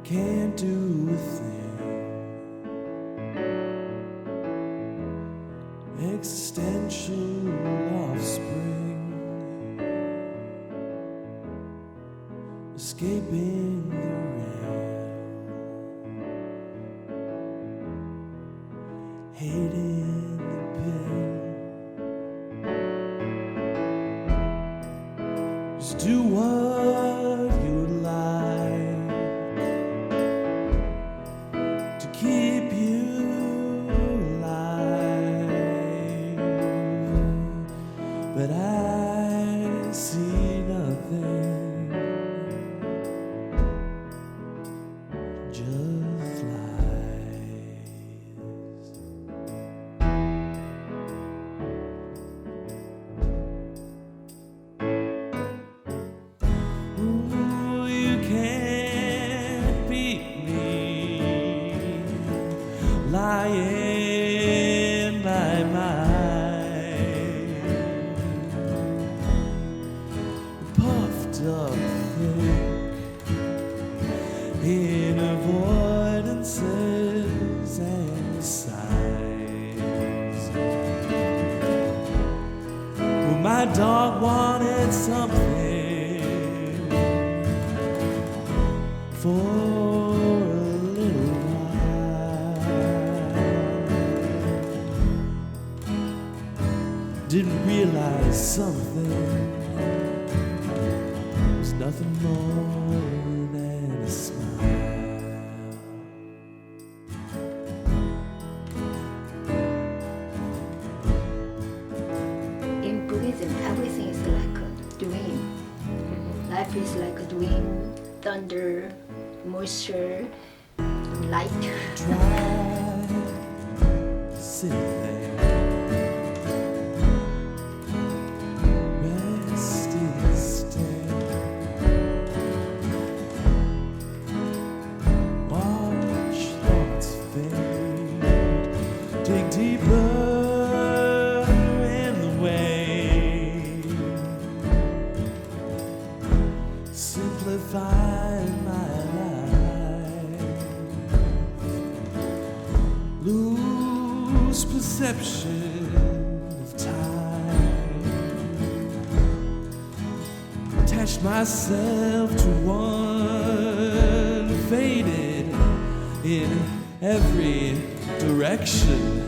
can't do a thing. Existential offspring, escaping the rain, hating the pain. Just do what you would like to keep you alive, but I see nothing, just lies. Ooh, you can't beat me, lying by mind, puffed up thick in avoidances and sighs. Well, my dog wanted something for a little while, didn't realize something was nothing more than a smile. In Buddhism, everything is like a dream. Life is like a dream, thunder, moisture, light. Try sitting there, resting still, watch thoughts fade, dig deeper in the wave, simplify my life, lose perception of time, attach myself to one, faded in every direction.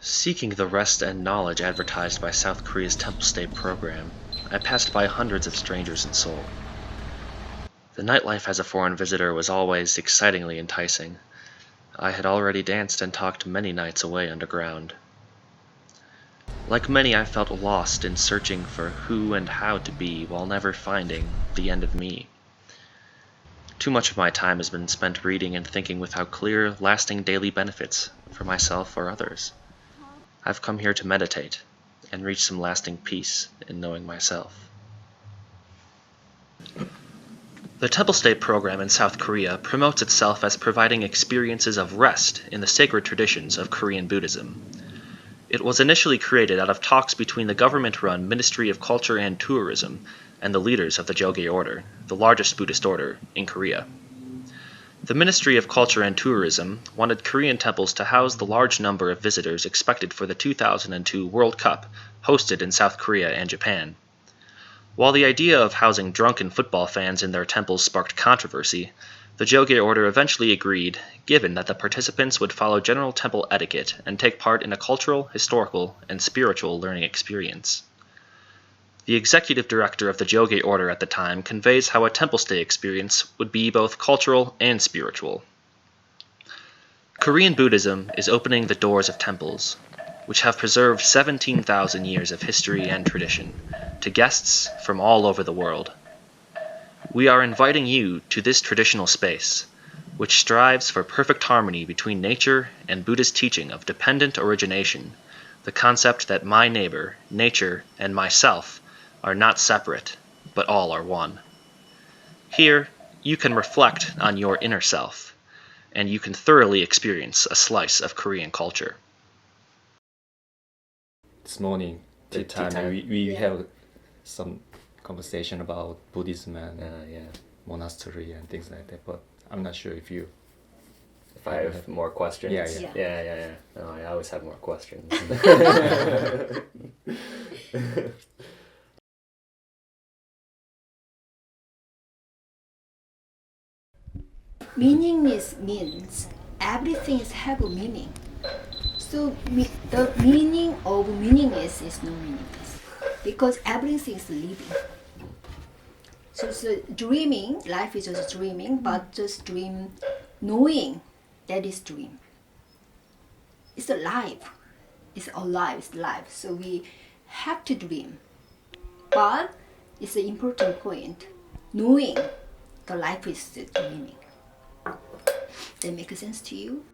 Seeking the rest and knowledge advertised by South Korea's Temple State program, I passed by hundreds of strangers in Seoul. The nightlife as a foreign visitor was always excitingly enticing. I had already danced and talked many nights away underground. Like many, I felt lost in searching for who and how to be while never finding the end of me. Too much of my time has been spent reading and thinking without clear, lasting daily benefits for myself or others. I've come here to meditate and reach some lasting peace in knowing myself. The Temple State program in South Korea promotes itself as providing experiences of rest in the sacred traditions of Korean Buddhism. It was initially created out of talks between the government-run Ministry of Culture and Tourism and the leaders of the Jogye Order, the largest Buddhist order in Korea. The Ministry of Culture and Tourism wanted Korean temples to house the large number of visitors expected for the 2002 World Cup, hosted in South Korea and Japan. While the idea of housing drunken football fans in their temples sparked controversy, the Jogye Order eventually agreed, given that the participants would follow general temple etiquette and take part in a cultural, historical, and spiritual learning experience. The executive director of the Jogye Order at the time conveys how a temple stay experience would be both cultural and spiritual. Korean Buddhism is opening the doors of temples, which have preserved 17,000 years of history and tradition, to guests from all over the world. We are inviting you to this traditional space, which strives for perfect harmony between nature and Buddha's teaching of dependent origination, the concept that my neighbor, nature, and myself are not separate, but all are one. Here, you can reflect on your inner self and you can thoroughly experience a slice of Korean culture. This morning, The tea time, tea time. we Yeah. have some conversation about Buddhism and Yeah. monastery and things like that, but I'm not sure if you... If I have more questions. Yeah. Yeah. No, I always have more questions. Meaning means everything is have a meaning. So the meaning of meaningless is no meaningless because everything is living. So dreaming, life is just dreaming, but just dream knowing that is dream. It's alive. It's alive, it's life. So we have to dream. But it's an important point. Knowing the life is the meaning. That make sense to you?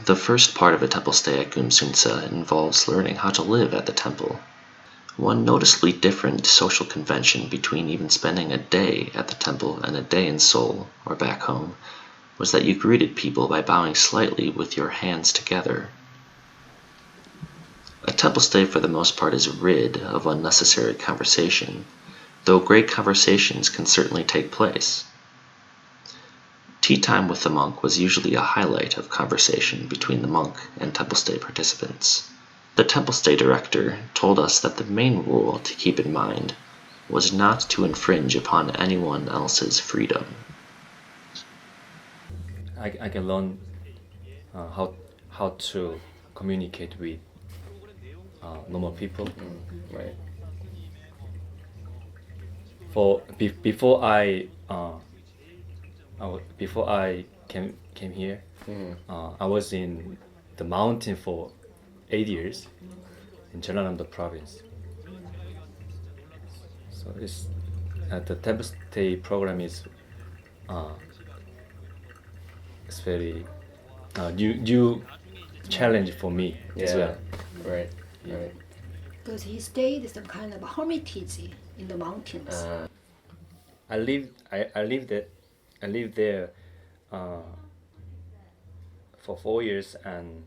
The first part of a temple stay at Gumsunsa involves learning how to live at the temple. One noticeably different social convention between even spending a day at the temple and a day in Seoul or back home was that you greeted people by bowing slightly with your hands together. A temple stay for the most part is rid of unnecessary conversation, though great conversations can certainly take place. Tea time with the monk was usually a highlight of conversation between the monk and temple stay participants. The temple stay director told us that the main rule to keep in mind was not to infringe upon anyone else's freedom. I can learn how to communicate with normal people. Right. Before I came here, I was in the mountain for 8 years in Jeollanam province. So the temple stay program is it's very new challenge for me as well. Right. Because he stayed in some kind of hermitage in the mountains. I lived there for 4 years and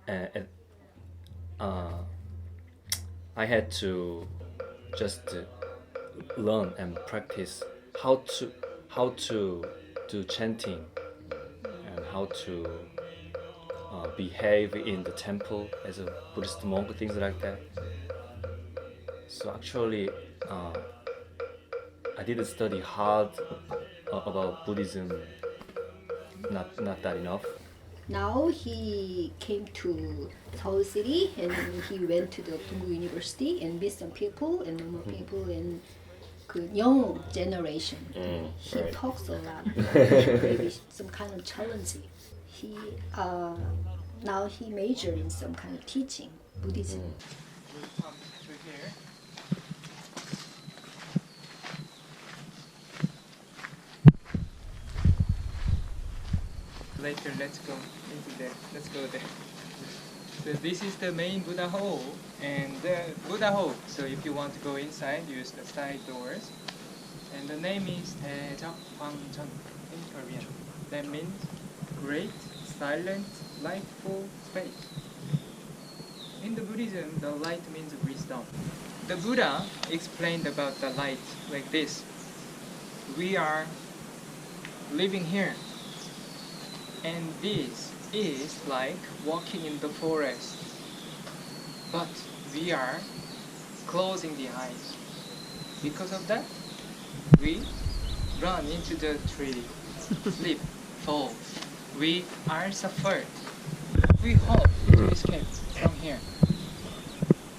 I had to just learn and practice how to do chanting and how to behave in the temple as a Buddhist monk, things like that. So actually, I didn't study hard about Buddhism. Not that enough. Now he came to Seoul City and he went to the Dongguk University and met some people and normal people and 그 young generation. He right. talks a lot. Maybe some kind of challenge. He now he majored in some kind of teaching Buddhism. Later, let's go into there. Let's go there. So this is the main Buddha hall and the Buddha hall. So if you want to go inside, use the side doors. And the name is 대적광전 in Korean. That means great, silent, lightful space. In the Buddhism, the light means wisdom. The Buddha explained about the light like this. We are living here. And this is like walking in the forest. But we are closing the eyes. Because of that, we run into the tree, slip, fall. We are suffered. We hope to escape from here.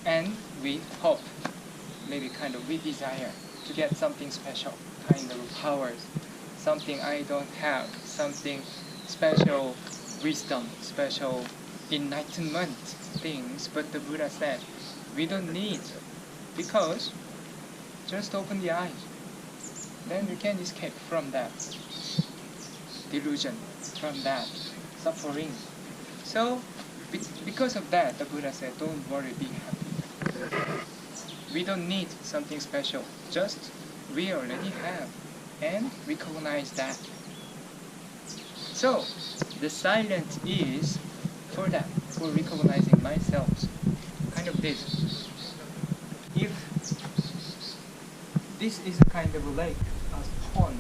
And we hope, maybe kind of we desire to get something special, kind of powers, something I don't have, something special wisdom, special enlightenment things, but the Buddha said we don't need, because just open the eyes, then you can escape from that delusion, from that suffering. So because of that, the Buddha said, don't worry, be happy. We don't need something special, just we already have and recognize that. So the silence is for that, for recognizing myself, kind of this. If this is a kind of a lake, a pond,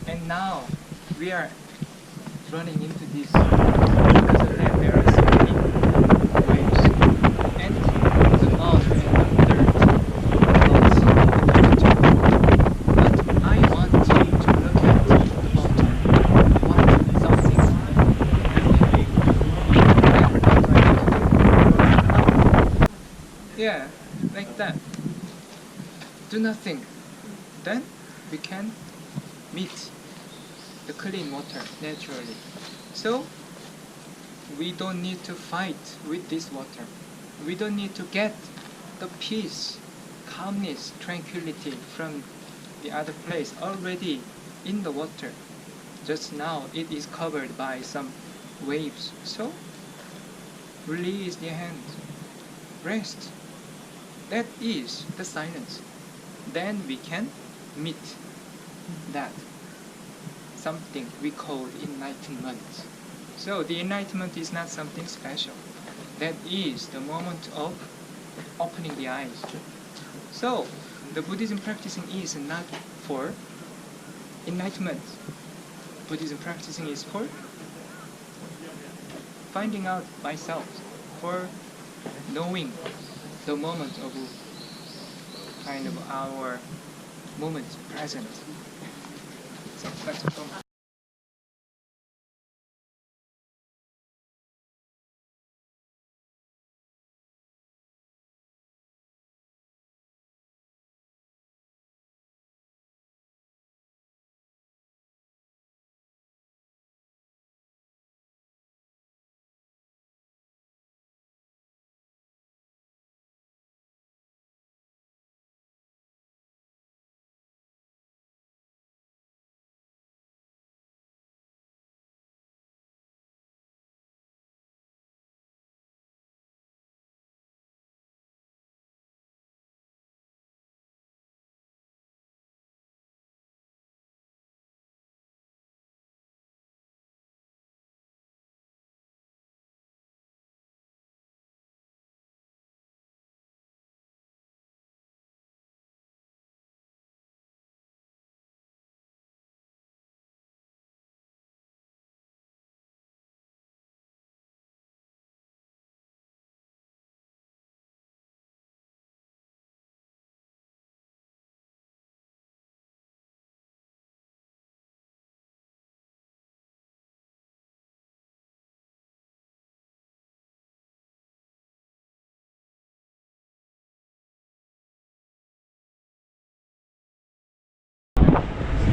and now we are running into this because of that there are so many waves and the mud and the dirt floats in the water. But I want to look at the bottom. I want something really big. Yeah, like that. Do nothing. Then we can meet the clean water naturally. So we don't need to fight with this water. We don't need to get the peace, calmness, tranquility from the other place already in the water. Just now it is covered by some waves. So release the hands. Rest. That is the silence. Then we can meet that something we call enlightenment. So the enlightenment is not something special. That is the moment of opening the eyes. So the Buddhism practicing is not for enlightenment. Buddhism practicing is for finding out myself, for knowing the moment of kind of our moment present. So that's all.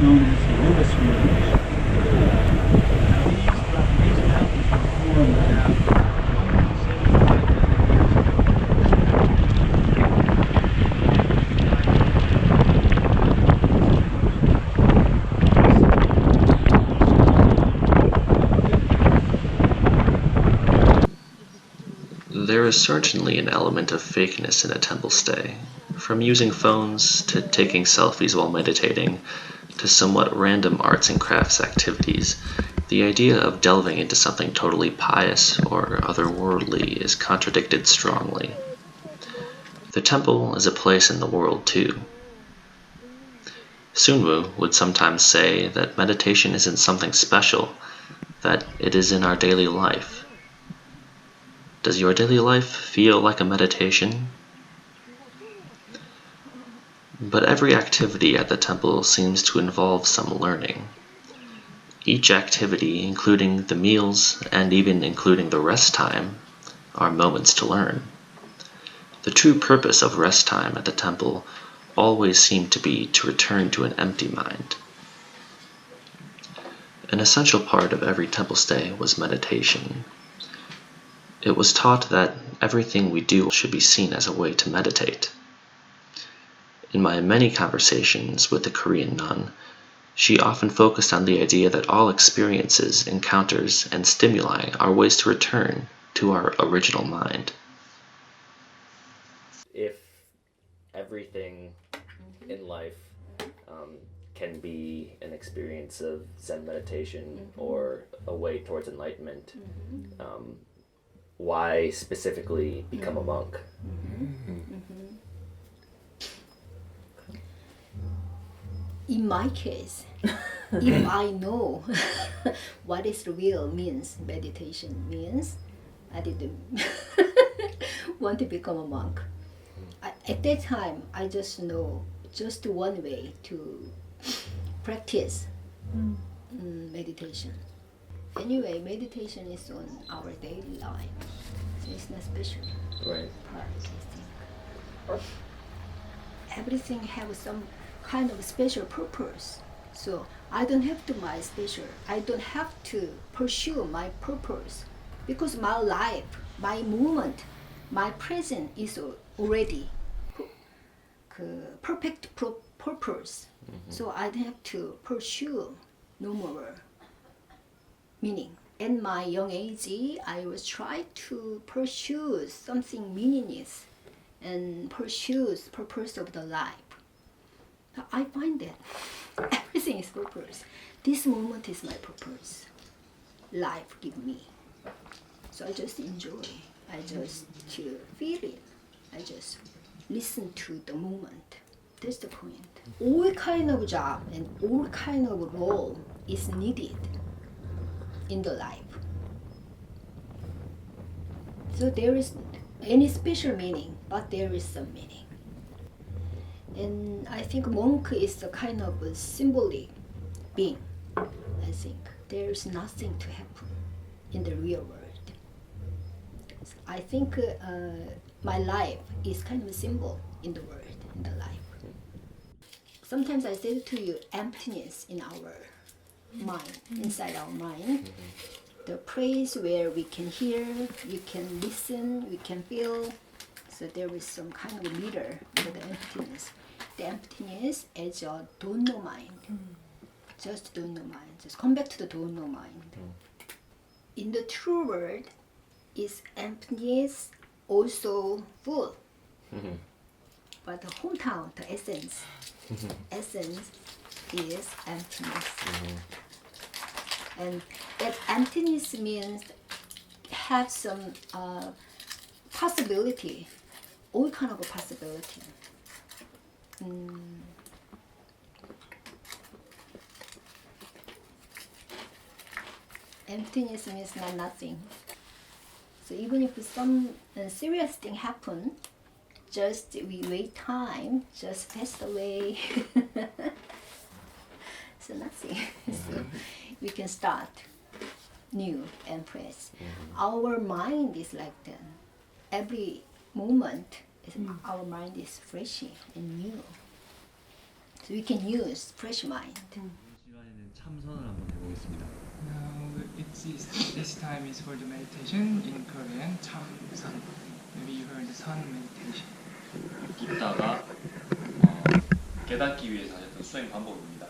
known as the Lotus Rings. These mountains were formed about 175. There is certainly an element of fakeness in a temple stay. From using phones, to taking selfies while meditating, to somewhat random arts and crafts activities, the idea of delving into something totally pious or otherworldly is contradicted strongly. The temple is a place in the world too. Sunwoo would sometimes say that meditation isn't something special, that it is in our daily life. Does your daily life feel like a meditation? But every activity at the temple seems to involve some learning. Each activity, including the meals and even including the rest time, are moments to learn. The true purpose of rest time at the temple always seemed to be to return to an empty mind. An essential part of every temple stay was meditation. It was taught that everything we do should be seen as a way to meditate. In my many conversations with the Korean nun, she often focused on the idea that all experiences, encounters, and stimuli are ways to return to our original mind. If everything in life can be an experience of Zen meditation or a way towards enlightenment. Why specifically become a monk? In my case, if I know what is real means, meditation means, I didn't want to become a monk. At that time, I just know just one way to practice meditation. Anyway, meditation is on our daily life, so it's not special Right. part, I think. Everything have some kind of special purpose. So I don't have to my special. I don't have to pursue my purpose because my life, my movement, my present is already perfect purpose. So I don't have to pursue no more meaning. At my young age, I was trying to pursue something meaningless and pursue purpose of the life. I find that everything is purpose. This moment is my purpose. Life give me. So I just enjoy. I just to feel it. I just listen to the moment. That's the point. All kind of job and all kind of role is needed in the life. So there is any special meaning, but there is some meaning. And I think monk is a kind of a symbolic being. I think there's nothing to happen in the real world. So I think my life is kind of a symbol in the world, in the life. Sometimes I say to you, emptiness in our mind, inside our mind. The place where we can hear, we can listen, we can feel. So there is some kind of mirror for the emptiness. The emptiness as a don't know mind. Just don't know mind. Just come back to the don't know mind. In the true world, is emptiness also full? But the hometown, the essence is emptiness. And that emptiness means have some possibility, all kind of a possibility. Emptiness means not nothing. So even if some serious thing happen, just we wait time, just pass away. So nothing. So we can start new and fresh. Our mind is like that. Every moment, our mind is fresh and new. So we can use fresh mind. 시간에는 참선을 한번 해보겠습니다. Now this time is for the meditation in Korean, Chamsan. Maybe you heard the sun meditation. 붓다가 깨닫기 위해서 하셨던 수행 방법입니다.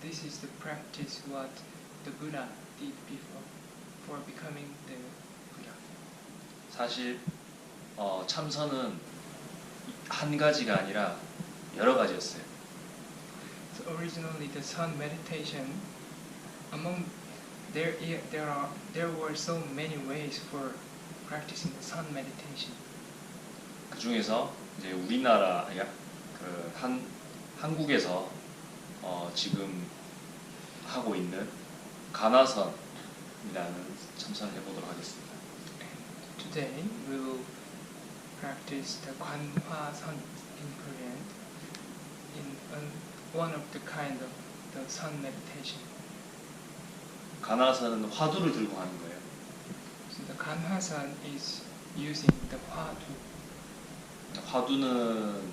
This is the practice what the Buddha did before for becoming the Buddha. 사실 참선은 한 가지가 아니라 여러 가지였어요. So originally the sun meditation, there were so many ways for practicing the sun meditation. 그 중에서 이제 우리나라 한국에서 지금 하고 있는 가나선이라는 참선을 해보도록 하겠습니다. Today we will practice the Gwanhwa-sun in Korean in one of the kind of the sun meditation. 가나선은 화두를 들고 하는 거예요. So the Gwanhwa-sun is using the hwadu. 화두는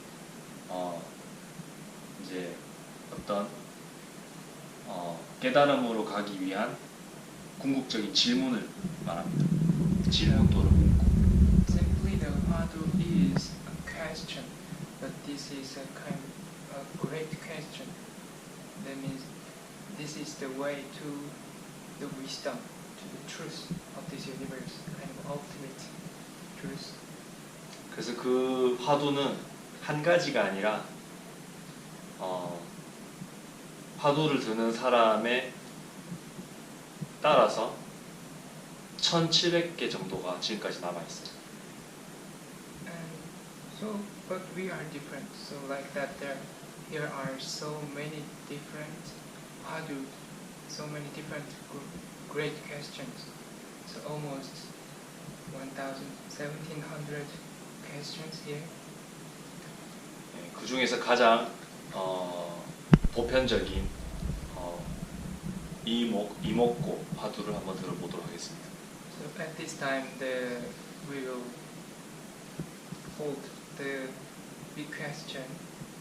이제 어떤 깨달음으로 가기 위한 궁극적인 질문을 말합니다. 질문 또는 문구. Simply the hwadu is a question, but this is a kind of great question. That means this is the way to the wisdom, to the truth of this universe, kind of ultimate truth. 그래서 그 화두는 한 가지가 아니라 화두를 드는 사람에 따라서 1,700개 정도가 지금까지 남아 있어요. And so, but we are different. So like that, here are so many different Hadu, so many different great questions. So almost 1,700 questions here. 네, 그 중에서 가장 보편적인 이목고 화두를 한번 들어보도록 하겠습니다. So at this time, we will hold the big question,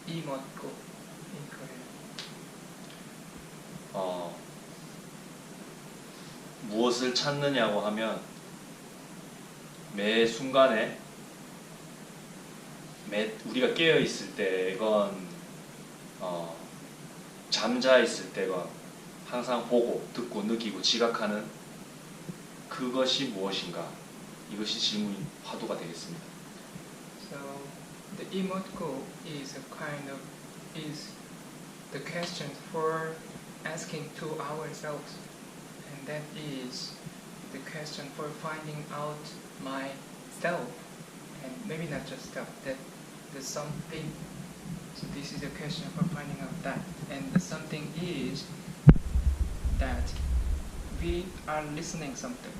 이목고 in Korean. 무엇을 찾느냐고 하면 매 순간에 우리가 깨어 있을 때건 잠자 있을 때건 항상 보고 듣고 느끼고 지각하는 그것이 무엇인가, 이것이 질문 화두가 되겠습니다. So the 이목고 is the question for asking to ourselves, and that is the question for finding out myself, and maybe not just self, that the something. So this is a question for finding out that, and the something is that we are listening something,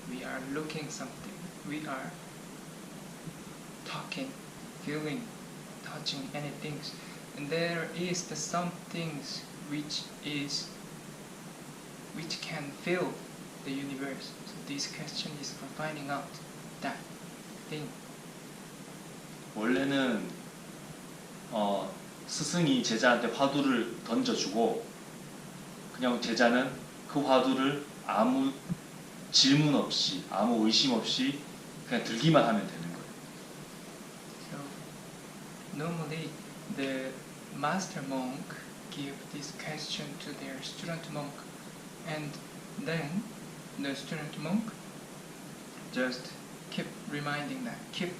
we are looking something, we are talking, feeling, touching anything, and there is the some things which can fill the universe. So this question is for finding out that thing. 원래는 스승이 제자한테 화두를 던져주고 그냥 제자는 그 화두를 아무 질문 없이 아무 의심 없이 그냥 들기만 하면 되는 거예요. So normally the master monk give this question to their student monk, and then the student monk just keep reminding that, keep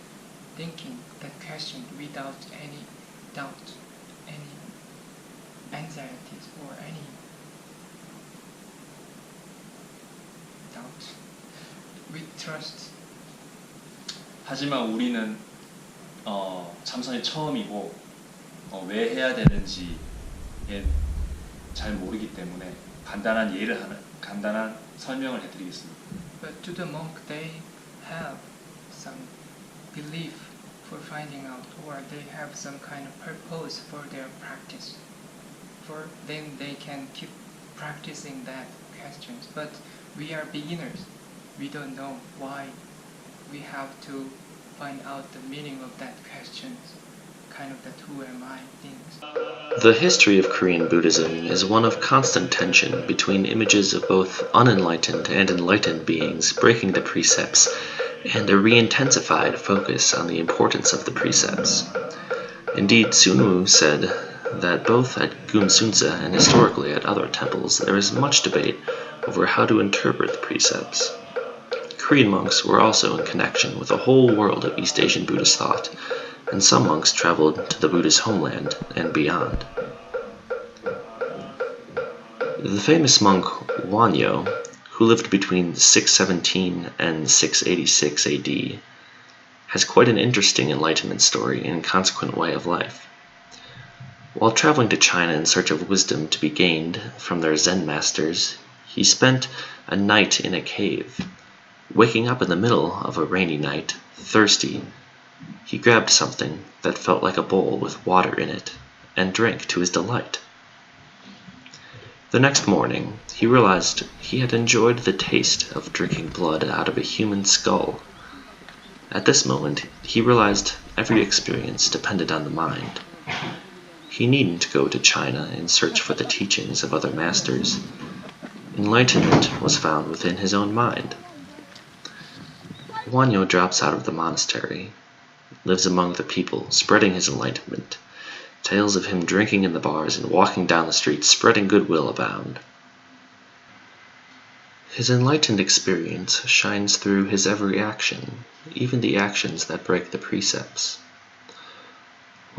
thinking that question without any doubt, any anxieties or any doubt. We trust. 하지만 우리는 참선이 처음이고 왜 해야 되는지에 잘 모르기 때문에 간단한 설명을 해드리겠습니다. But to the monk, they have some belief for finding out, or they have some kind of purpose for their practice. For then they can keep practicing that questions. But we are beginners. We don't know why we have to find out the meaning of that question. Kind of that who am I things. The history of Korean Buddhism is one of constant tension between images of both unenlightened and enlightened beings breaking the precepts and a re-intensified focus on the importance of the precepts. Indeed, Sunwoo said that both at Gumsunsa and historically at other temples there is much debate over how to interpret the precepts. Korean monks were also in connection with a whole world of East Asian Buddhist thought, and some monks traveled to the Buddhist homeland and beyond. The famous monk Wanyo, who lived between 617 and 686 AD, has quite an interesting enlightenment story and consequent way of life. While traveling to China in search of wisdom to be gained from their Zen masters, he spent a night in a cave. Waking up in the middle of a rainy night, thirsty, he grabbed something that felt like a bowl with water in it and drank to his delight. The next morning, he realized he had enjoyed the taste of drinking blood out of a human skull. At this moment, he realized every experience depended on the mind. He needn't go to China in search for the teachings of other masters. Enlightenment was found within his own mind. Wanyo drops out of the monastery, lives among the people, spreading his enlightenment. Tales of him drinking in the bars and walking down the streets, spreading goodwill abound. His enlightened experience shines through his every action, even the actions that break the precepts.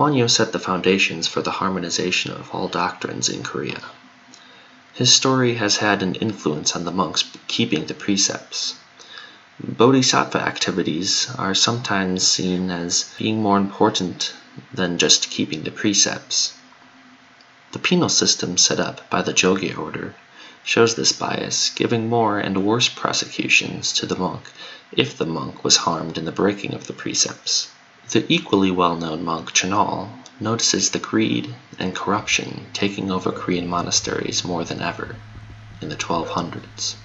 Hwang-Yo set the foundations for the harmonization of all doctrines in Korea. His story has had an influence on the monks keeping the precepts. Bodhisattva activities are sometimes seen as being more important than just keeping the precepts. The penal system set up by the Jogye order shows this bias, giving more and worse prosecutions to the monk if the monk was harmed in the breaking of the precepts. The equally well-known monk Chenal notices the greed and corruption taking over Korean monasteries more than ever in the 1200s.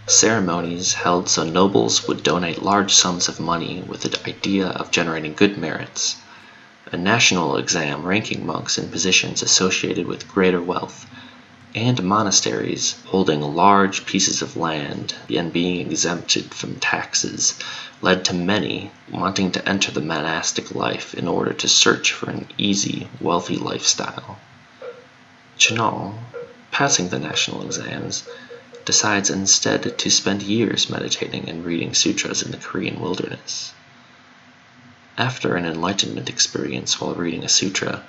Ceremonies held so nobles would donate large sums of money with the idea of generating good merits. A national exam ranking monks in positions associated with greater wealth, and monasteries holding large pieces of land and being exempted from taxes led to many wanting to enter the monastic life in order to search for an easy, wealthy lifestyle. Chenal, passing the national exams, decides instead to spend years meditating and reading sutras in the Korean wilderness. After an enlightenment experience while reading a sutra,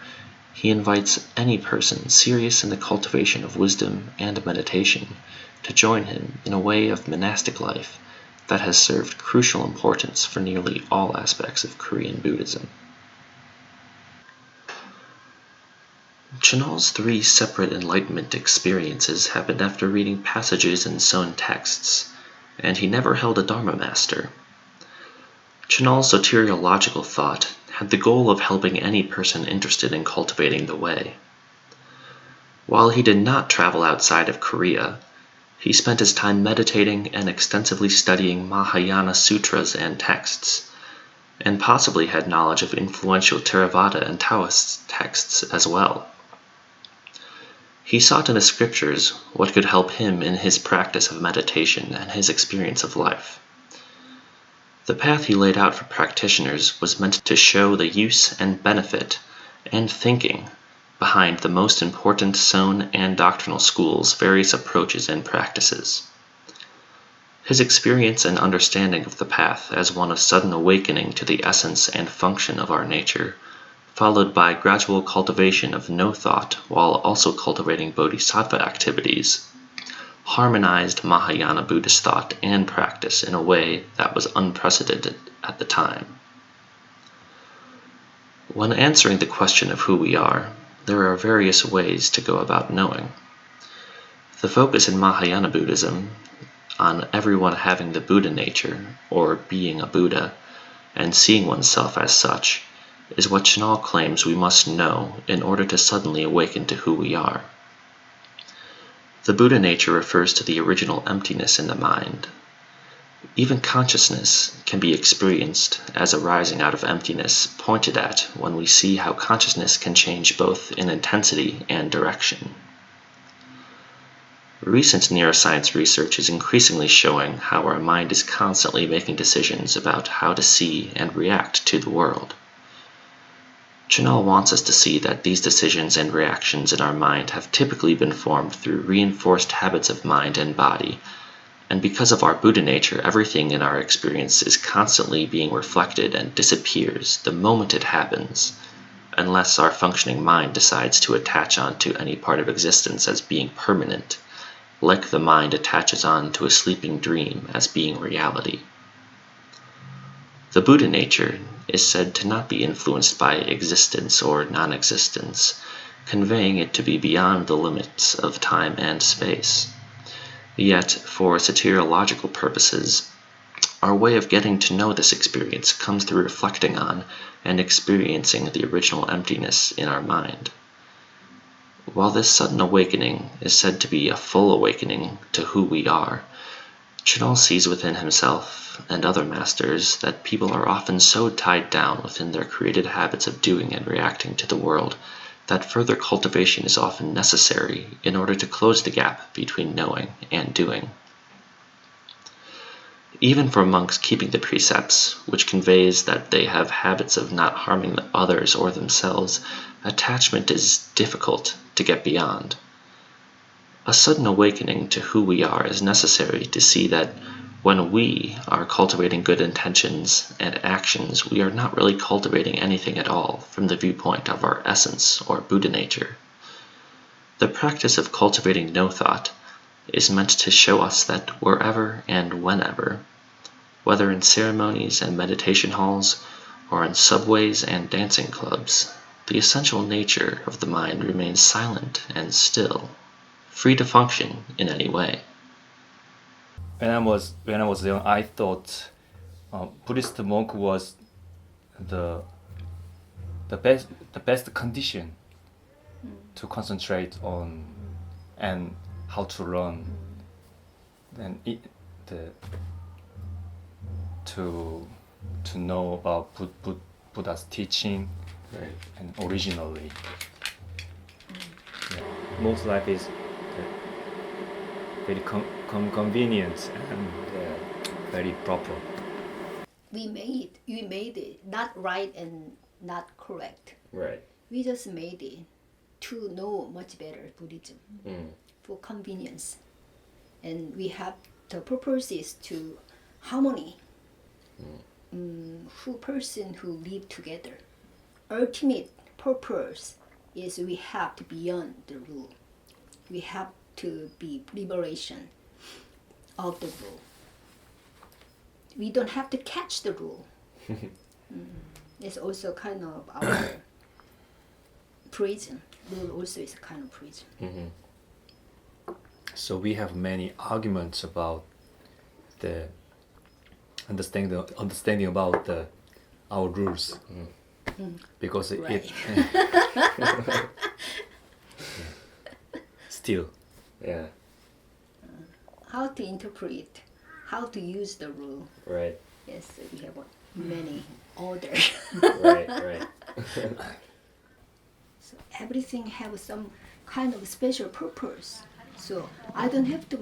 he invites any person serious in the cultivation of wisdom and meditation to join him in a way of monastic life that has served crucial importance for nearly all aspects of Korean Buddhism. Chenal's 3 separate enlightenment experiences happened after reading passages in Seon texts, and he never held a Dharma master. Chenal's soteriological thought had the goal of helping any person interested in cultivating the way. While he did not travel outside of Korea, he spent his time meditating and extensively studying Mahayana sutras and texts, and possibly had knowledge of influential Theravada and Taoist texts as well. He sought in the scriptures what could help him in his practice of meditation and his experience of life. The path he laid out for practitioners was meant to show the use and benefit and thinking behind the most important Seon and doctrinal schools' various approaches and practices. His experience and understanding of the path as one of sudden awakening to the essence and function of our nature, followed by gradual cultivation of no thought while also cultivating bodhisattva activities, harmonized Mahayana Buddhist thought and practice in a way that was unprecedented at the time. When answering the question of who we are, there are various ways to go about knowing. The focus in Mahayana Buddhism on everyone having the Buddha nature, or being a Buddha, and seeing oneself as such, is what Chenal claims we must know in order to suddenly awaken to who we are. The Buddha nature refers to the original emptiness in the mind. Even consciousness can be experienced as arising out of emptiness pointed at when we see how consciousness can change both in intensity and direction. Recent neuroscience research is increasingly showing how our mind is constantly making decisions about how to see and react to the world. Chenal wants us to see that these decisions and reactions in our mind have typically been formed through reinforced habits of mind and body, and because of our Buddha nature, everything in our experience is constantly being reflected and disappears the moment it happens, unless our functioning mind decides to attach onto any part of existence as being permanent, like the mind attaches on to a sleeping dream as being reality. The Buddha nature is said to not be influenced by existence or non-existence, conveying it to be beyond the limits of time and space. Yet, for soteriological purposes, our way of getting to know this experience comes through reflecting on and experiencing the original emptiness in our mind. While this sudden awakening is said to be a full awakening to who we are, Chenal sees within himself and other masters that people are often so tied down within their created habits of doing and reacting to the world that further cultivation is often necessary in order to close the gap between knowing and doing. Even for monks keeping the precepts, which conveys that they have habits of not harming others or themselves, attachment is difficult to get beyond. A sudden awakening to who we are is necessary to see that When we are cultivating good intentions and actions, we are not really cultivating anything at all from the viewpoint of our essence or Buddha nature. The practice of cultivating no thought is meant to show us that wherever and whenever, whether in ceremonies and meditation halls or in subways and dancing clubs, the essential nature of the mind remains silent and still, free to function in any way. When I was young, I thought Buddhist monk was the best condition to concentrate on and how to learn and to know about Buddha's teaching. Right. And originally, most life is very convenient and very proper. We made it not right and not correct. Right. We just made it to know much better Buddhism for convenience, and we have the purpose is to harmony. Who person who live together. Ultimate purpose is we have to beyond the rule. We have to be liberation of the rule. We don't have to catch the rule. It's also kind of our prison. Rule also is a kind of prison. So we have many arguments about the understanding about our rules, because Right. it still. Yeah. How to interpret, how to use the rule. Right. Yes, we have many orders. Right. So everything have some kind of special purpose. So I don't have to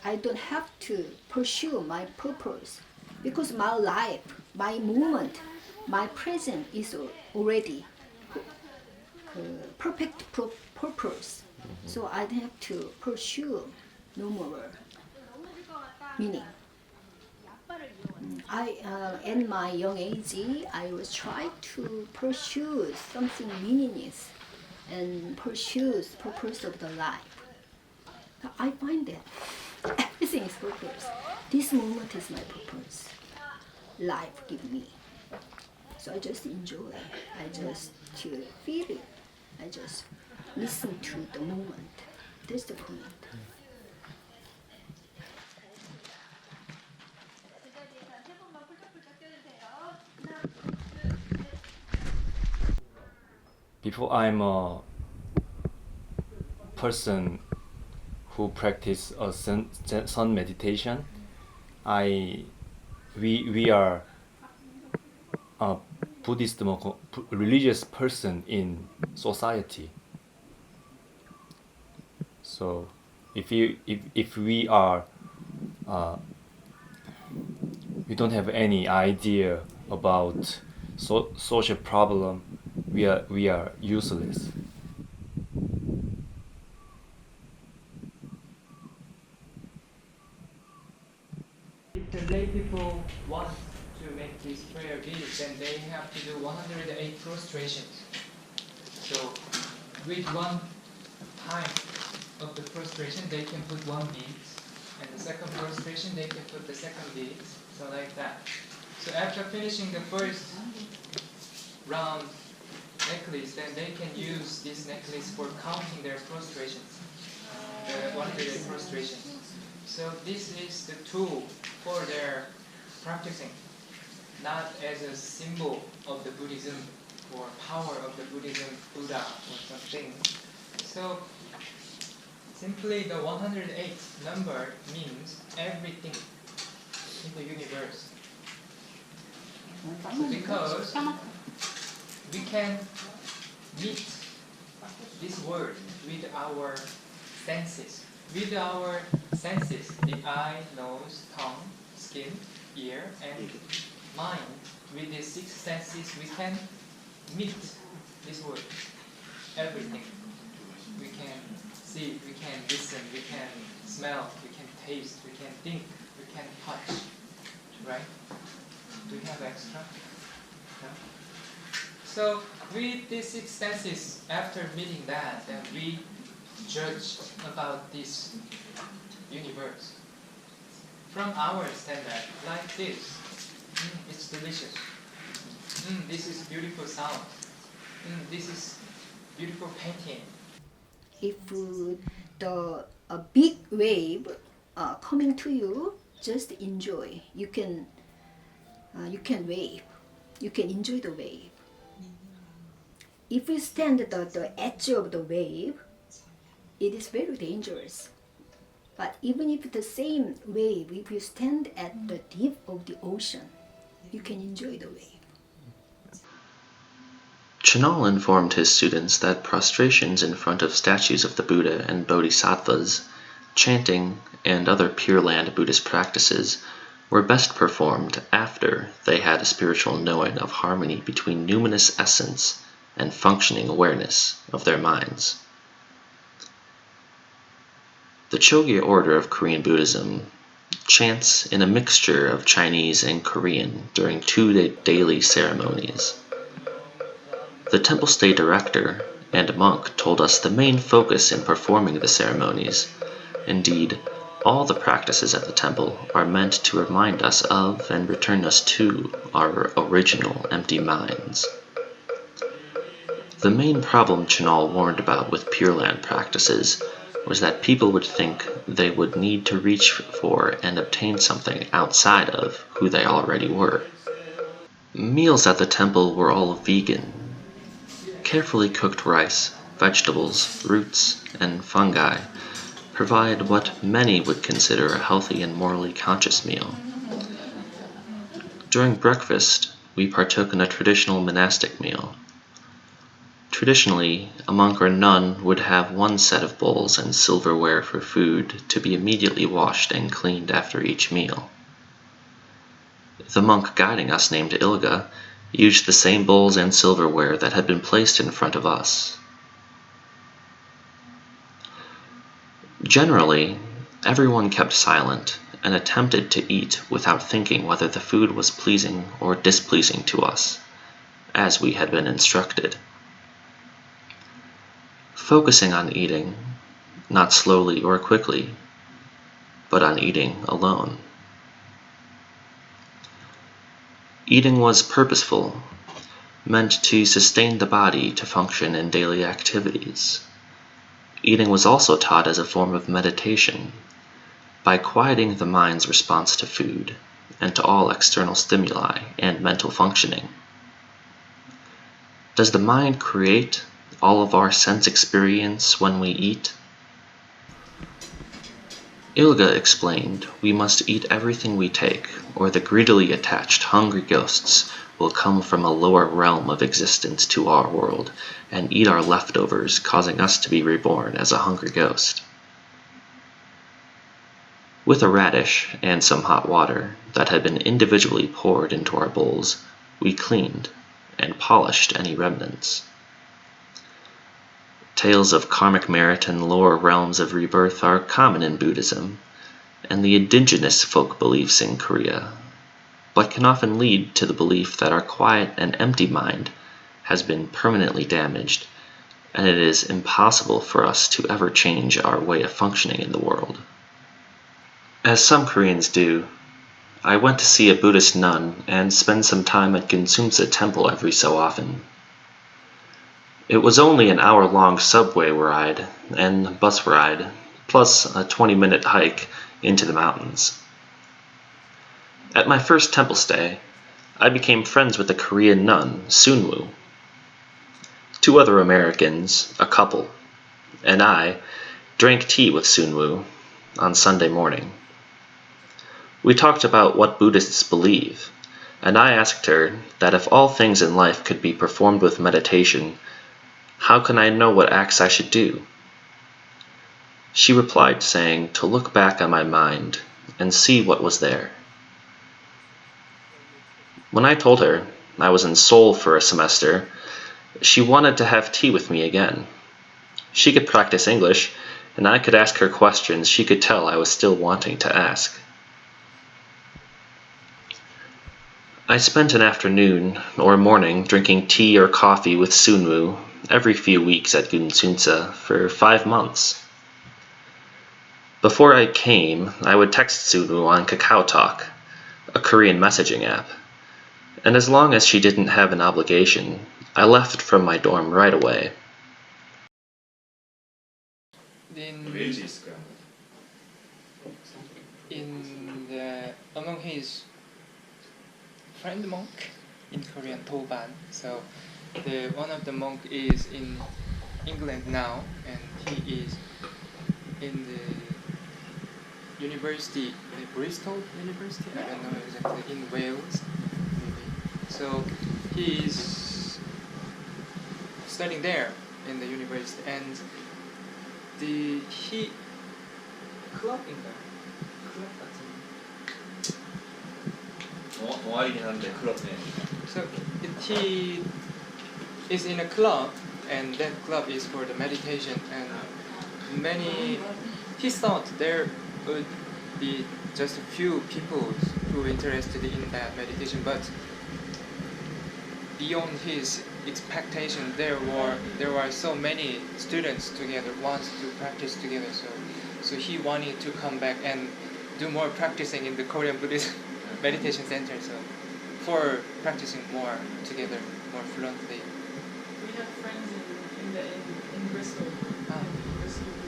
I don't have to pursue my purpose, because my life, my movement, my present is already perfect purpose. So I don't have to pursue no more meaning. In my young age, I was trying to pursue something meaningless and pursue the purpose of the life. I find that everything is purpose. This moment is my purpose. Life give me. So I just enjoy. I just to feel it. I just listen to the moment. That's the point. Before I'm a person who practice a sun meditation, we are a Buddhist religious person in society. So if we are we don't have any idea about social problem, we are useless. If the lay people want to make this prayer big, then they have to do 108 prostrations. So with one time of the prostration, they can put one bead, and the second prostration, they can put the second bead. So like that. So after finishing the first round necklace, then they can use this necklace for counting their prostrations, the 108 prostrations. So this is the tool for their practicing, not as a symbol of the Buddhism or power of the Buddhism Buddha or something. So simply the 108 number means everything in the universe. So because we can meet this word with our senses. With our senses, the eye, nose, tongue, skin, ear, and mind, with these 6 senses, we can meet this word. Everything. We can see, we can listen, we can smell, we can taste, we can think, we can touch, right? Do you have extra? No? So with these six senses, after meeting that, then we judge about this universe. From our standard, like this, it's delicious. This is beautiful sound. This is beautiful painting. If a big wave coming to you, just enjoy. You can wave. You can enjoy the wave. If you stand at the edge of the wave, it is very dangerous. But even if the same wave, if you stand at the deep of the ocean, you can enjoy the wave. Chinal informed his students that prostrations in front of statues of the Buddha and Bodhisattvas, chanting, and other Pure Land Buddhist practices were best performed after they had a spiritual knowing of harmony between numinous essence and functioning awareness of their minds. The Chogye order of Korean Buddhism chants in a mixture of Chinese and Korean during 2 daily ceremonies. The temple stay director and monk told us the main focus in performing the ceremonies, indeed, all the practices at the temple, are meant to remind us of and return us to our original empty minds. The main problem Chinal warned about with Pure Land practices was that people would think they would need to reach for and obtain something outside of who they already were. Meals at the temple were all vegan. Carefully cooked rice, vegetables, roots, and fungi provide what many would consider a healthy and morally conscious meal. During breakfast, we partook in a traditional monastic meal. Traditionally, a monk or nun would have one set of bowls and silverware for food to be immediately washed and cleaned after each meal. The monk guiding us, named Ilga, used the same bowls and silverware that had been placed in front of us. Generally, everyone kept silent and attempted to eat without thinking whether the food was pleasing or displeasing to us, as we had been instructed. Focusing on eating, not slowly or quickly, but on eating alone. Eating was purposeful, meant to sustain the body to function in daily activities. Eating was also taught as a form of meditation, by quieting the mind's response to food and to all external stimuli and mental functioning. Does the mind create all of our sense experience when we eat? Ilga explained we must eat everything we take, or the greedily attached hungry ghosts will come from a lower realm of existence to our world and eat our leftovers, causing us to be reborn as a hungry ghost. With a radish and some hot water that had been individually poured into our bowls, we cleaned and polished any remnants. Tales of karmic merit and lower realms of rebirth are common in Buddhism and the indigenous folk beliefs in Korea, but can often lead to the belief that our quiet and empty mind has been permanently damaged, and it is impossible for us to ever change our way of functioning in the world. As some Koreans do, I went to see a Buddhist nun and spend some time at Ginsumsa Temple every so often. It was only an hour-long subway ride and bus ride, plus a 20-minute hike into the mountains. At my first temple stay, I became friends with a Korean nun, Sunwoo. 2 other Americans, a couple, and I drank tea with Sunwoo on Sunday morning. We talked about what Buddhists believe, and I asked her that if all things in life could be performed with meditation, how can I know what acts I should do? She replied saying to look back on my mind and see what was there. When I told her I was in Seoul for a semester, she wanted to have tea with me again. She could practice English, and I could ask her questions she could tell I was still wanting to ask. I spent an afternoon or morning drinking tea or coffee with Sunwoo every few weeks at Gunsunsa for 5 months. Before I came, I would text Sunwoo on KakaoTalk, a Korean messaging app, and as long as she didn't have an obligation, I left from my dorm right away. Among his friend monk in Korean, Toban. So one of the monk is in England now, and he is in the university, the Bristol University. I don't know exactly, in Wales, maybe. So he is studying there in the university, and he club in the club 같은. 동아리긴 한데 클럽 내. So he is in a club, and that club is for the meditation. And he thought there would be just a few people who are interested in that meditation, but beyond his expectation, there were so many students together, wants to practice together. So he wanted to come back and do more practicing in the Korean Buddhist meditation center. So for practicing more together, more fluently. We have friends in Bristol. Ah. Bristol.